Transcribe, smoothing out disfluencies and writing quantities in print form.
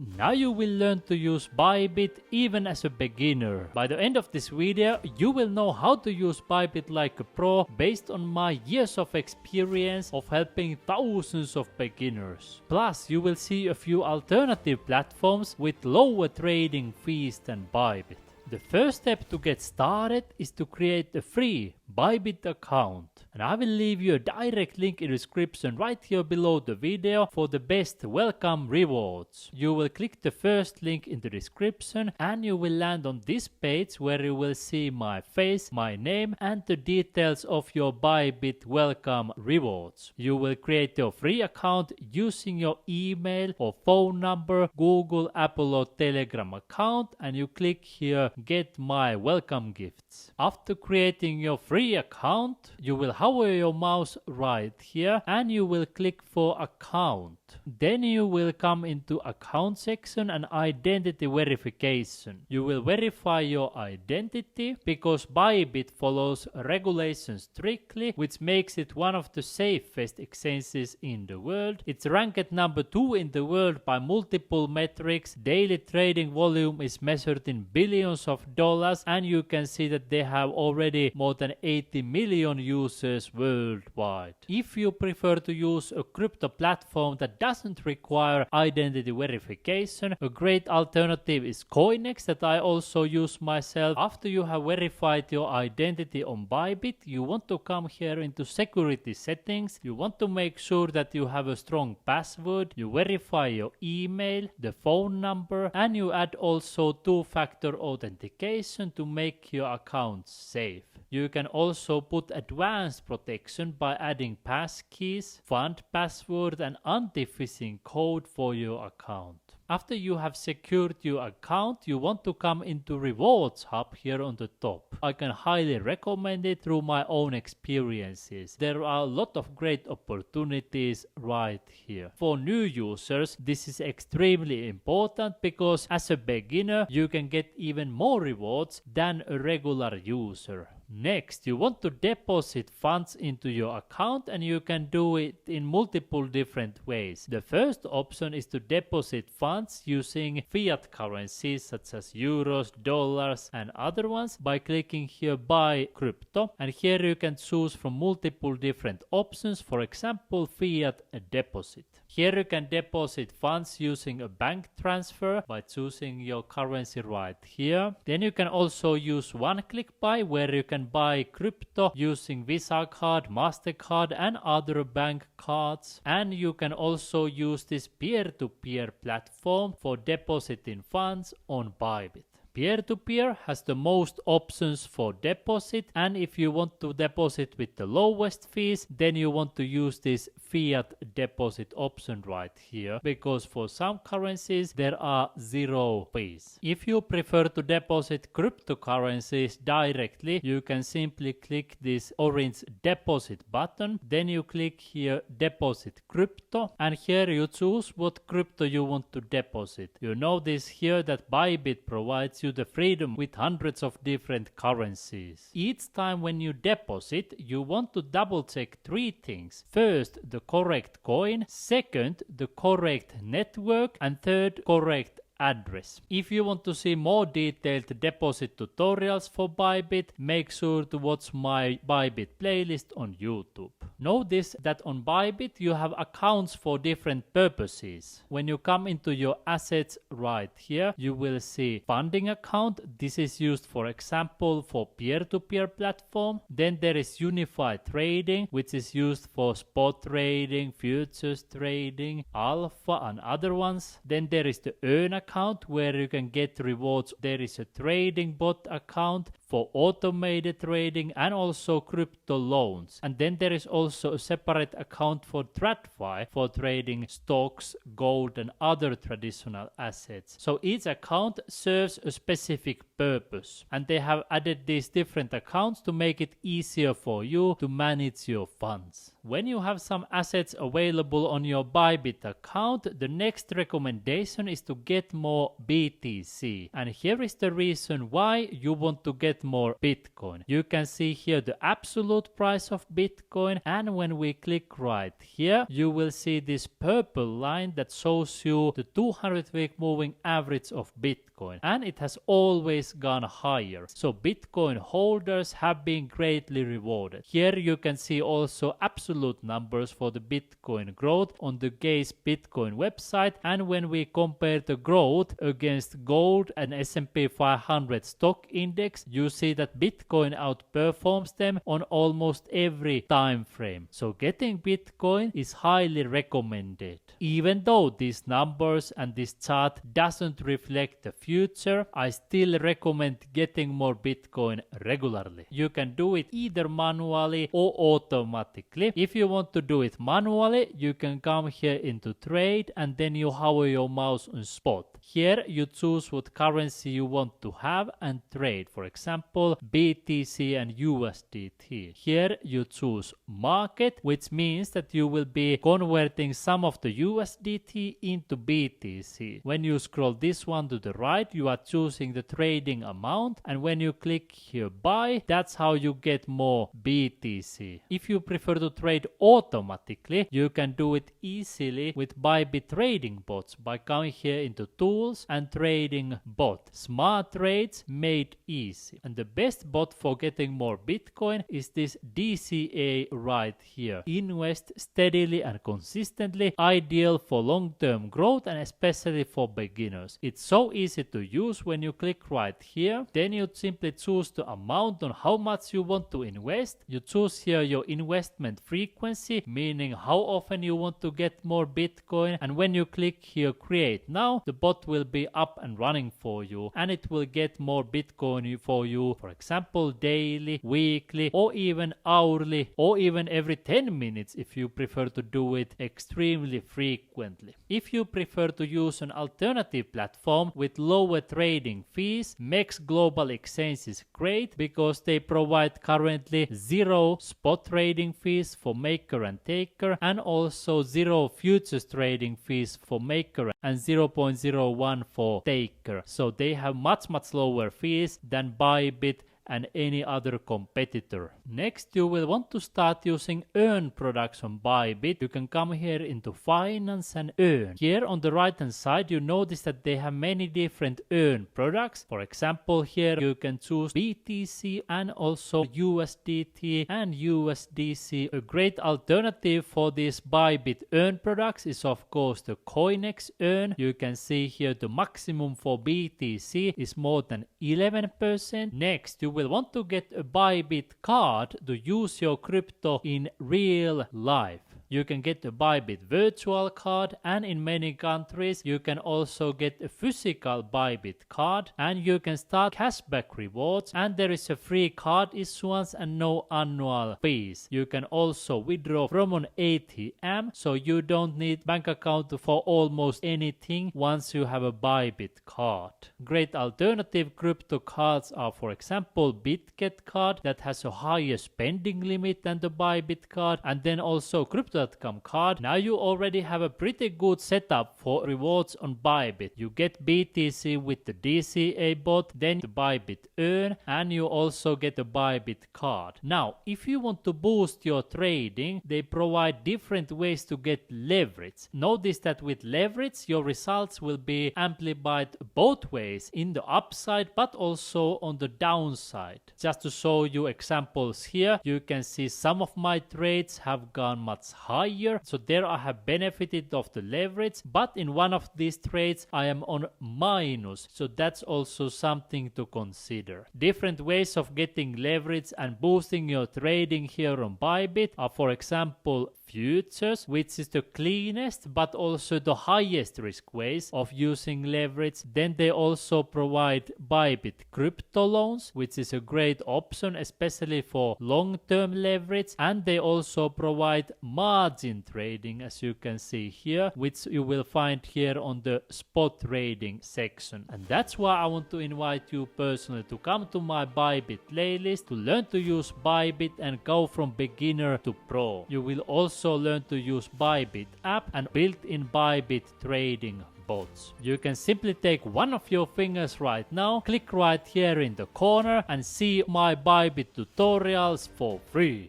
Now you will learn to use Bybit even as a beginner. By the end of this video, you will know how to use Bybit like a pro based on my years of experience of helping thousands of beginners. Plus, you will see a few alternative platforms with lower trading fees than Bybit. The first step to get started is to create a free Bybit account. And I will leave you a direct link in the description right here below the video for the best welcome rewards. You will click the first link in the description and you will land on this page where you will see my face, my name and the details of your Bybit welcome rewards. You will create your free account using your email or phone number, Google, Apple or Telegram account, and you click here get my welcome gifts. After creating your free account, you will hover your mouse right here and you will click for account. Then you will come into account section and identity verification. You will verify your identity because Bybit follows regulations strictly, which makes it one of the safest exchanges in the world. It's ranked number 2 in the world by multiple metrics. Daily trading volume is measured in billions of dollars and you can see that they have already more than 80 million users worldwide. If you prefer to use a crypto platform that doesn't require identity verification, a great alternative is Coinex that I also use myself. After you have verified your identity on Bybit, you want to come here into security settings. You want to make sure that you have a strong password. You verify your email, the phone number, and you add also two-factor authentication to make your account safe. You can also put advanced protection by adding passkeys, fund password and anti-phishing code for your account. After you have secured your account, you want to come into Rewards Hub here on the top. I can highly recommend it through my own experiences. There are a lot of great opportunities right here. For new users, this is extremely important because as a beginner, you can get even more rewards than a regular user. Next, you want to deposit funds into your account and you can do it in multiple different ways. The first option is to deposit funds using fiat currencies such as euros, dollars and other ones by clicking here buy crypto, and here you can choose from multiple different options, for example fiat deposit. Here you can deposit funds using a bank transfer by choosing your currency right here. Then you can also use one-click buy where you can buy crypto using Visa card, MasterCard and other bank cards. And you can also use this peer-to-peer platform for depositing funds on Bybit. Peer-to-peer has the most options for deposit, and if you want to deposit with the lowest fees, then you want to use this fiat deposit option right here, because for some currencies there are 0 fees. If you prefer to deposit cryptocurrencies directly, you can simply click this orange deposit button, then you click here deposit crypto, and here you choose what crypto you want to deposit. You notice here that Bybit provides you the freedom with hundreds of different currencies. Each time when you deposit, you want to double check 3 things. First, the correct coin, second, the correct network, and third, correct address. If you want to see more detailed deposit tutorials for Bybit, make sure to watch my Bybit playlist on YouTube. Notice that on Bybit you have accounts for different purposes. When you come into your assets right here, you will see funding account. This is used for example for peer-to-peer platform. Then there is unified trading, which is used for spot trading, futures trading, alpha and other ones. Then there is the Earn account where you can get rewards. There is a trading bot account for automated trading and also crypto loans. And then there is also a separate account for TradFi for trading stocks, gold and other traditional assets. So each account serves a specific purpose, and they have added these different accounts to make it easier for you to manage your funds. When you have some assets available on your Bybit account, the next recommendation is to get more BTC. And here is the reason why you want to get get more Bitcoin. You can see here the absolute price of Bitcoin, and when we click right here, you will see this purple line that shows you the 200-week moving average of Bitcoin, and it has always gone higher. So Bitcoin holders have been greatly rewarded. Here you can see also absolute numbers for the Bitcoin growth on the Gaze Bitcoin website, and when we compare the growth against gold and S&P 500 stock index, you see that Bitcoin outperforms them on almost every time frame. So getting Bitcoin is highly recommended. Even though these numbers and this chart doesn't reflect the future, I still recommend getting more Bitcoin regularly. You can do it either manually or automatically. If you want to do it manually, you can come here into trade and then you hover your mouse on spot. Here you choose what currency you want to have and trade, for example BTC and USDT. Here you choose market, which means that you will be converting some of the USDT into BTC. When you scroll this one to the right, you are choosing the trading amount, and when you click here buy, that's how you get more BTC. If you prefer to trade automatically, you can do it easily with Bybit trading bots by coming here into tools and trading bot. Smart trades made easy. And the best bot for getting more Bitcoin is this DCA right here. Invest steadily and consistently, ideal for long-term growth and especially for beginners. It's so easy to use. When you click right here, then you simply choose the amount on how much you want to invest. You choose here your investment frequency, meaning how often you want to get more Bitcoin, and when you click here create now, the bot will be up and running for you, and it will get more Bitcoin for you, for example daily, weekly, or even hourly, or even every 10 minutes if you prefer to do it extremely frequently. If you prefer to use an alternative platform with lower trading fees, MEXC Global Exchange is great because they provide currently 0 spot trading fees for maker and taker, and also 0 futures trading fees for maker and 0.01 for taker. So they have much lower fees than Bybit and any other competitor. Next, you will want to start using Earn products on Bybit. You can come here into Finance and Earn. Here on the right hand side, you notice that they have many different Earn products. For example, here you can choose BTC and also USDT and USDC. A great alternative for these Bybit Earn products is of course the CoinEx Earn. You can see here the maximum for BTC is more than 11%. Next, you will want to get a Bybit card to use your crypto in real life. You can get a Bybit virtual card, and in many countries you can also get a physical Bybit card, and you can start cashback rewards, and there is a free card issuance and no annual fees. You can also withdraw from an ATM, so you don't need bank account for almost anything once you have a Bybit card. Great alternative crypto cards are, for example, BitGet card that has a higher spending limit than the Bybit card, and then also Crypto.com card. Now you already have a pretty good setup for rewards on Bybit. You get BTC with the DCA bot, then the Bybit Earn, and you also get a Bybit card. Now, if you want to boost your trading, they provide different ways to get leverage. Notice that with leverage, your results will be amplified both ways, in the upside but also on the downside. Just to show you examples here, you can see some of my trades have gone much higher, so there I have benefited of the leverage, but in one of these trades I am on minus, so that's also something to consider. Different ways of getting leverage and boosting your trading here on Bybit are, for example, futures, which is the cleanest but also the highest risk ways of using leverage. Then they also provide Bybit crypto loans, which is a great option especially for long-term leverage, and they also provide margin trading, as you can see here, which you will find here on the spot trading section. And that's why I want to invite you personally to come to my Bybit playlist to learn to use Bybit and go from beginner to pro. You will also also learn to use Bybit app and built-in Bybit trading bots. You can simply take one of your fingers right now, click right here in the corner and see my Bybit tutorials for free.